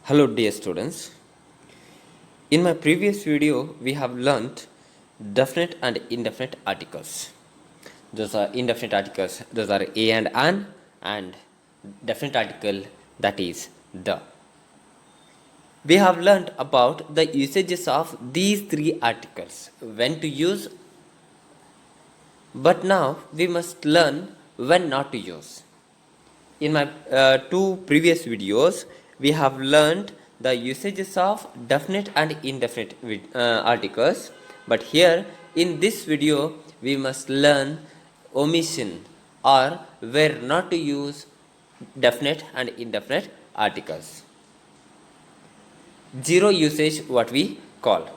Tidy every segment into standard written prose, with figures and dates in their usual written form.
Hello dear students. In my previous video we have learnt definite and indefinite articles. Those are indefinite articles, those are a and definite article, that is the. We have learnt about the usages of these three articles, when to use, but now we must learn when not to use. In my two previous videos, we have learned the usages of definite and indefinite articles, but here in this video we must learn omission, or where not to use definite and indefinite articles. Zero usage, what we call.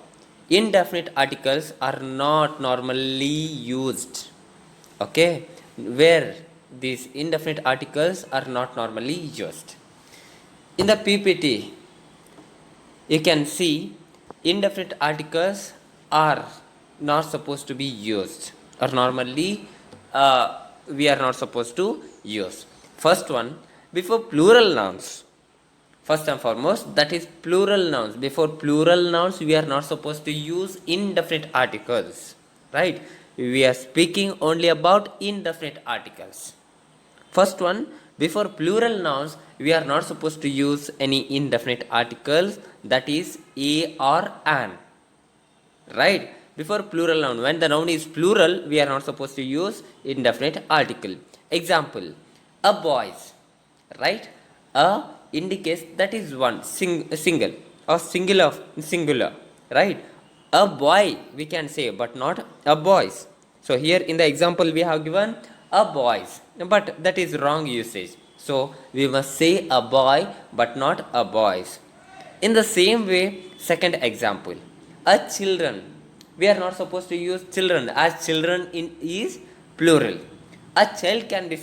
Indefinite articles are not normally used. Okay, where these indefinite articles are not normally used. In the PPT, you can see indefinite articles are not supposed to be used, or normally we are not supposed to use. First one, before plural nouns. First and foremost, that is plural nouns. Before plural nouns, we are not supposed to use indefinite articles, right? We are speaking only about indefinite articles. First one, before plural nouns, we are not supposed to use any indefinite articles, that is a or an, right? Before plural noun, when the noun is plural, we are not supposed to use indefinite article. Example, a boys, right? A indicates that is one, single, or singular, right? A boy we can say, but not a boys. So here in the example we have given a boys, but that is wrong usage. So we must say a boy but not a boys. In the same way, second example, a children. We are not supposed to use children, as children is plural. A child can be,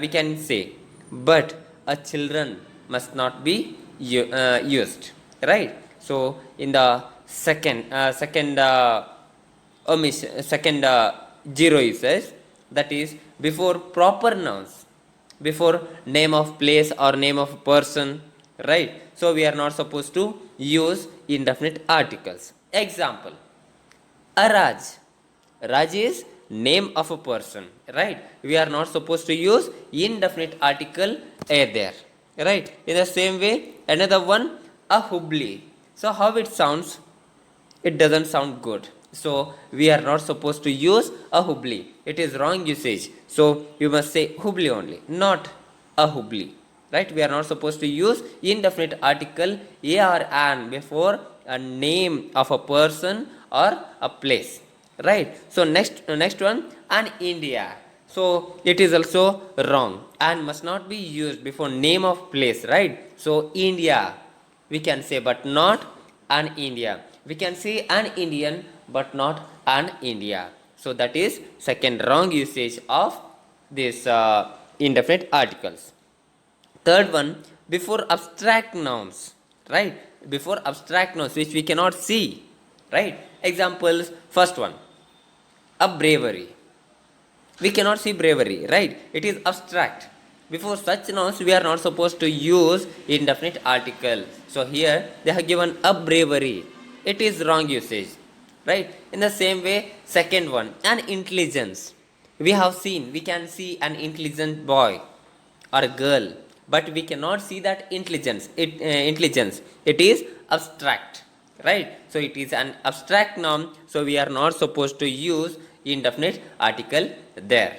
we can say, but a children must not be used, right? So in the second omission, second zero usage, that is before proper nouns, before name of place or name of person, right? So we are not supposed to use indefinite articles. Example, a Raj. Raj is name of a person, right? We are not supposed to use indefinite article a there, right? In the same way, another one, a Hubli. So how it sounds? It doesn't sound good. So we are not supposed to use a Hubli. It is wrong usage. So you must say Hubli only, not a Hubli, right? We are not supposed to use indefinite article a or an before a name of a person or a place, right? So next one, an India. So it is also wrong, and must not be used before name of place, right? So India we can say, but not an India. We can say an Indian but not an India. So that is second wrong usage of this indefinite articles. Third one, before abstract nouns, right? Before abstract nouns which we cannot see, right? Examples, first one, a bravery. We cannot see bravery, right? It is abstract. Before such nouns, we are not supposed to use indefinite article. So here they have given a bravery. It is wrong usage, right? In the same way, second one, an intelligence. We have seen, we can see an intelligent boy or a girl, but we cannot see that intelligence. It is abstract, right? So it is an abstract noun. So we are not supposed to use indefinite article there.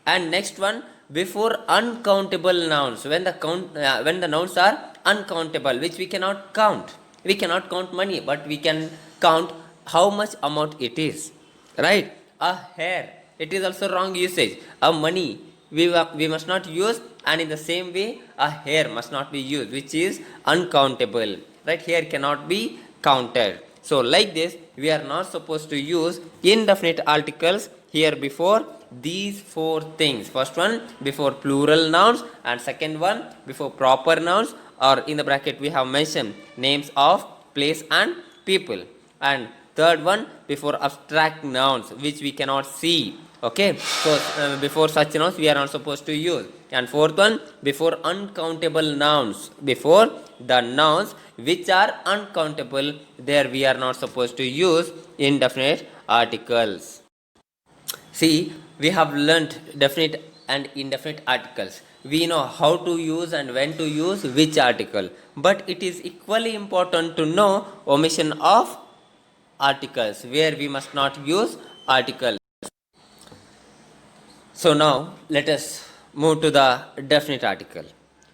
And next one, before uncountable nouns, when the nouns are uncountable, which we cannot count. We cannot count money, but we can count how much amount it is, right? A hair, it is also wrong usage. A money we must not use, and in the same way a hair must not be used, which is uncountable, right? Here cannot be counted. So like this, we are not supposed to use indefinite articles here before these four things. First one, before plural nouns, and second one, before proper nouns, or in the bracket we have mentioned names of place and people. And Third one, before abstract nouns which we cannot see. Okay, so before such nouns we are not supposed to use. And fourth one, before uncountable nouns, before the nouns which are uncountable, there we are not supposed to use indefinite articles. See, we have learnt definite and indefinite articles. We know how to use and when to use which article. But it is equally important to know omission of articles, where we must not use articles. So now let us move to the definite article.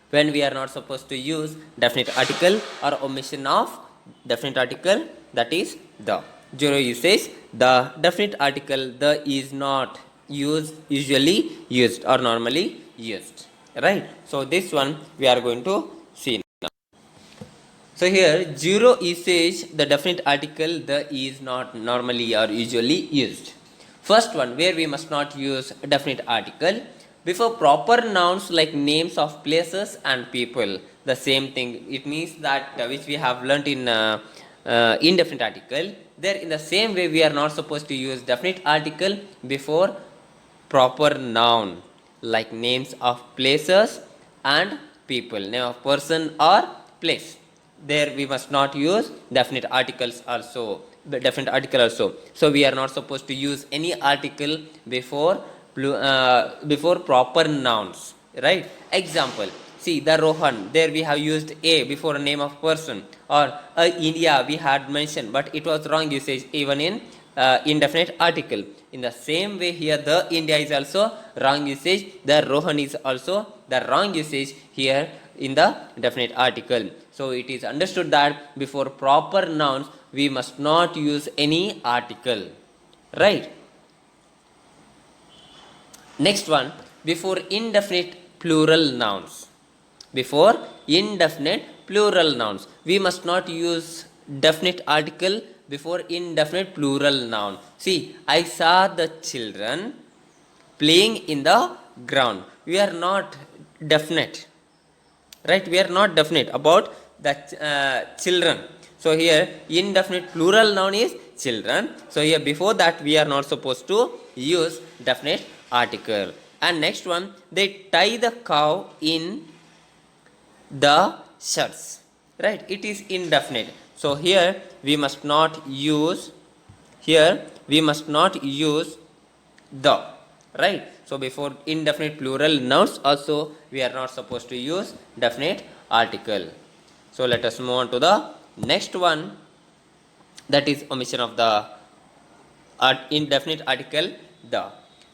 When we are not supposed to use definite article or omission of definite article, that is the. Zero usage, the definite article the is not used, usually used or normally used. Right? So this one we are going to see now. So here zero usage, the definite article the is not normally or usually used. First one, where we must not use definite article before proper nouns like names of places and people. The same thing. It means that which we have learnt in indefinite article. There in the same way we are not supposed to use definite article before proper noun like names of places and people. Name of person or place. There we must not use definite articles also. Definite article also. So we are not supposed to use any article before proper nouns. Right? Example. See the Rohan. There we have used a before a name of person. Or India we had mentioned, but it was wrong usage even in indefinite article. In the same way here the India is also wrong usage. The Rohan is also the wrong usage here in the definite article. So it is understood that before proper nouns we must not use any article. Right? Next one, before indefinite plural nouns. Before indefinite plural nouns, we must not use definite article before indefinite plural noun. See, I saw the children playing in the ground. We are not definite. Right? We are not definite about the children. So here indefinite plural noun is children. So here before that we are not supposed to use definite article. And next one, they tie the cow in the shirts. Right? It is indefinite. So here we must not use the. Right? So before indefinite plural nouns also we are not supposed to use definite article. So let us move on to the next one, that is omission of the indefinite article the.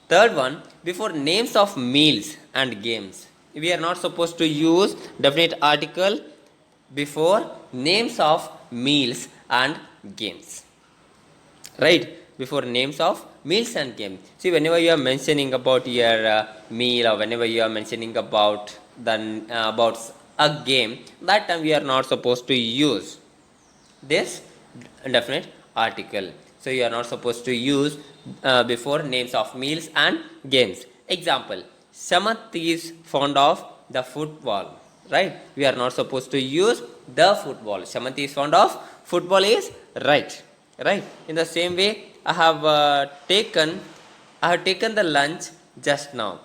Third one, before names of meals and games. We are not supposed to use definite article before names of meals and games. Right? Before names of meals and games. See, whenever you are mentioning about your meal or whenever you are mentioning about about a game, that time we are not supposed to use this definite article. So you are not supposed to use before names of meals and games. Example, Samath is fond of the football. Right? We are not supposed to use the football. Samath is fond of football is right. Right? In the same way, I have taken the lunch just now.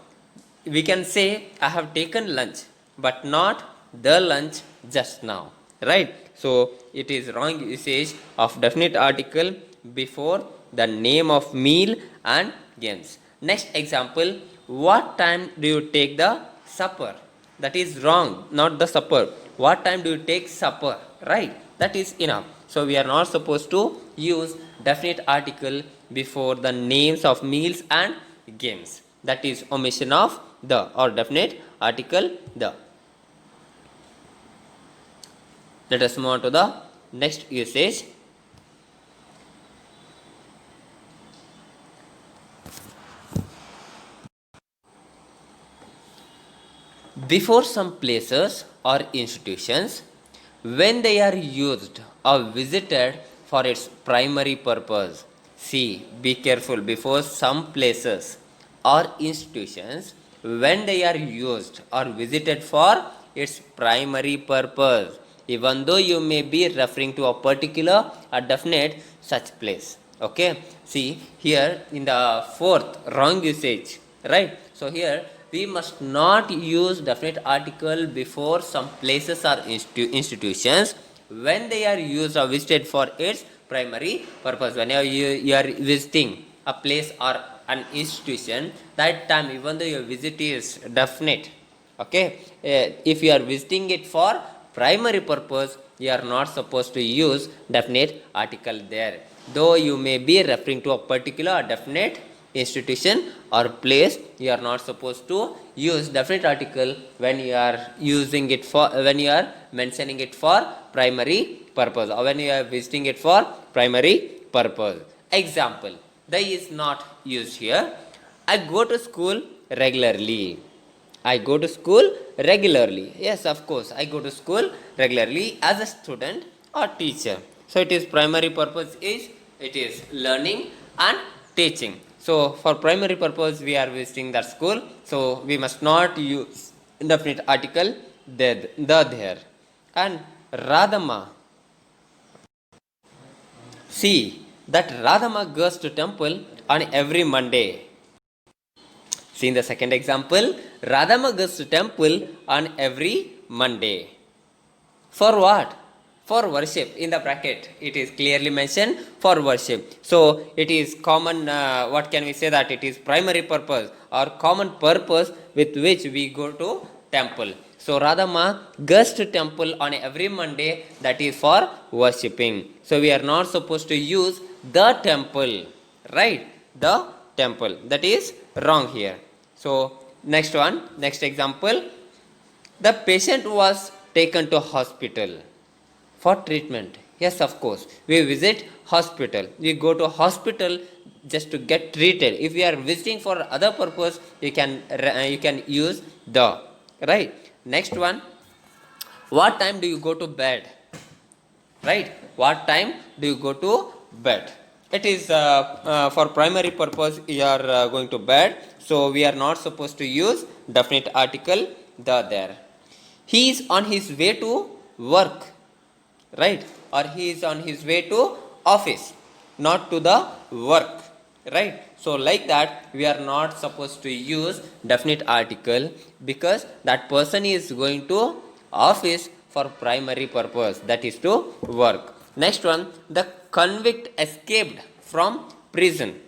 We can say I have taken lunch, but not the lunch just now. Right? So it is wrong usage of definite article before the name of meal and games. Next example, what time do you take the supper? That is wrong, not the supper. What time do you take supper? Right? That is enough. So we are not supposed to use definite article before the names of meals and games. That is omission of the or definite article the. Let us move on to the next usage. Before some places or institutions, when they are used or visited for its primary purpose. See, be careful. Before some places or institutions, when they are used or visited for its primary purpose. even though you may be referring to a particular or definite such place. Okay, see here in the fourth wrong usage, right? So here we must not use definite article before some places or institutions when they are used or visited for its primary purpose. Whenever you are visiting a place or an institution, that time even though your visit is definite, okay, if you are visiting it for primary purpose, you are not supposed to use definite article there, though you may be referring to a particular definite institution or place. You are not supposed to use definite article when you are using it for, when you are mentioning it for primary purpose, or when you are visiting it for primary purpose. Example, the is not used here. I go to school regularly. I go to school regularly. Yes, of course, I go to school regularly as a student or teacher. So it is primary purpose is, it is learning and teaching. So for primary purpose we are visiting that school. So we must not use indefinite article the there. And Radhama. See that Radhama goes to temple on every Monday. See in the second example, Radhama goes to temple on every Monday. For what? For worship. In the bracket, it is clearly mentioned for worship. So it is common, what can we say, that it is primary purpose or common purpose with which we go to temple. So Radhama goes to temple on every Monday, that is for worshipping. So we are not supposed to use the temple, right? The temple. That is wrong here. So next one, next example, the patient was taken to hospital for treatment. Yes, of course, we visit hospital, we go to hospital just to get treated. If we are visiting for other purpose, you can use the, right? Next one, what time do you go to bed? Right, what time do you go to bed? It is for primary purpose you are going to bed, so we are not supposed to use definite article the there. He is on his way to work, right? Or he is on his way to office, not to the work, right? So like that we are not supposed to use definite article, because that person is going to office for primary purpose, that is to work. Next one, the convict escaped from prison.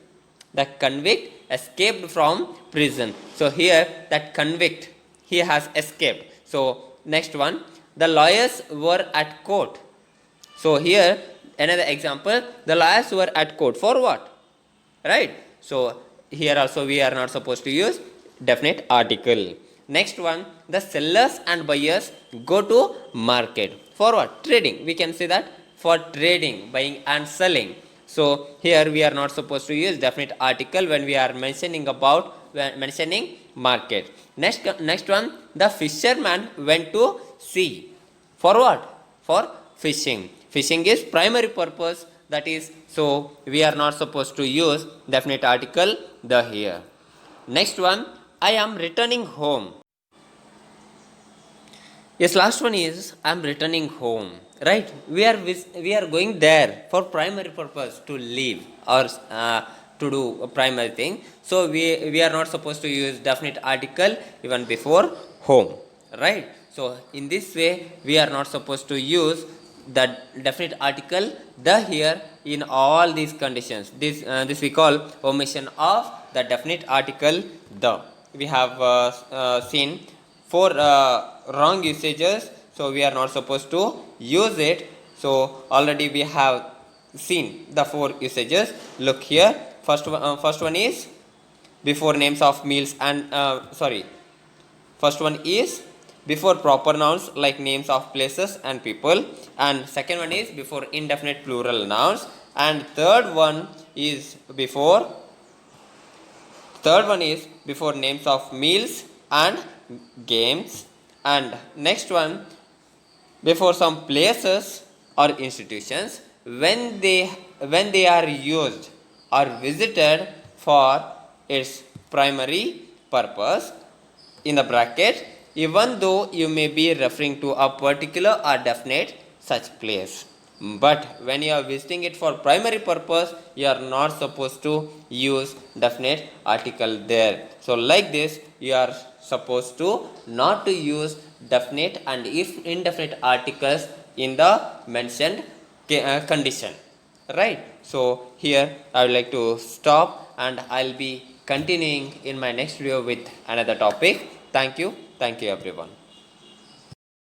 The convict escaped from prison. So here that convict, he has escaped. So next one, the lawyers were at court. So here another example, the lawyers were at court for what? Right? So here also we are not supposed to use definite article. Next one, the sellers and buyers go to market for what? Trading. We can say that for trading, buying and selling. So here we are not supposed to use definite article when we are mentioning about, when mentioning market. Next one, the fisherman went to sea for what? For fishing. Fishing is primary purpose, that is, so we are not supposed to use definite article the here. Next one, I am returning home. Yes, last one is I am returning home, right? We are going there for primary purpose, to live or to do a primary thing. So we are not supposed to use definite article even before home, right? So in this way we are not supposed to use the definite article the here in all these conditions. This we call omission of the definite article the. We have seen 4 wrong usages, so we are not supposed to use it. So already we have seen the 4 usages. Look here, first one is before names of meals and first one is before proper nouns like names of places and people, and second one is before indefinite plural nouns, and third one is before names of meals and games, and next one before some places or institutions when they are used or visited for its primary purpose, in the bracket even though you may be referring to a particular or definite such place. But when you are visiting it for primary purpose, you are not supposed to use definite article there. So like this, you are supposed to not to use definite and if indefinite articles in the mentioned condition, right? So here I would like to stop and I'll be continuing in my next video with another topic. Thank you everyone.